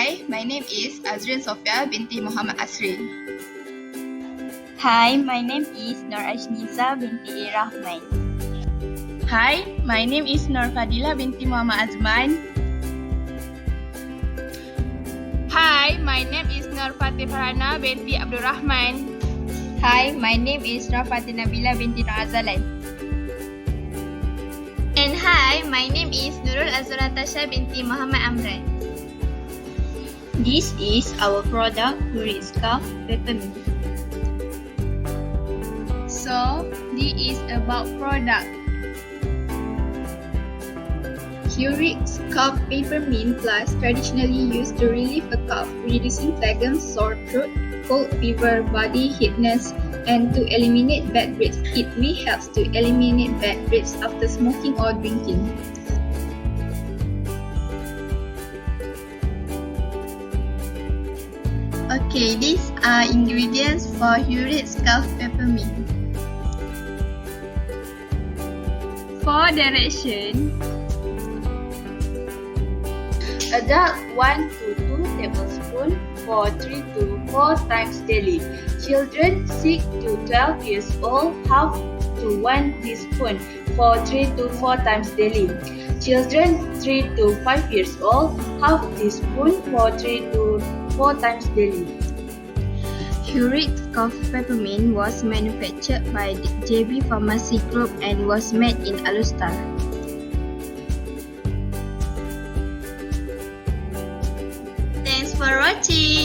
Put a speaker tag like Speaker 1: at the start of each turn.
Speaker 1: Hi, my name is Azrin Sofia binti Muhammad Asri.
Speaker 2: Hi, my name is Nur Ajniza binti Rahman.
Speaker 3: Hi, my name is Nur Fadila binti Muhammad Azman.
Speaker 4: Hi, my name is Nur Fatih Farhana binti Abdul Rahman.
Speaker 2: Hi, my name is Nur Fatih Nabila binti Nur Azalan.
Speaker 5: And hi, my name is Nurul Azura Tasha binti Muhammad Amran.
Speaker 2: This is our product, Hurix Peppermint.
Speaker 3: So, this is about product.
Speaker 1: Hurix cough peppermint plus traditionally used to relieve a cough, reducing phlegm, sore throat, cold fever, body heatness, and to eliminate bad breath. It may help to eliminate bad breath after smoking or drinking. Okay, these are ingredients for Hurix cough peppermint.
Speaker 3: For direction, adult 1 to 2 tablespoons for 3 to 4 times daily. Children 6 to 12 years old, half to 1 teaspoon for 3 to 4 times daily. Children 3 to 5 years old, half teaspoon for 3 to 4 times daily.
Speaker 2: Hurix Cough Peppermint was manufactured by JB Pharmacy Group and was made in Alustar.
Speaker 5: Thanks for watching.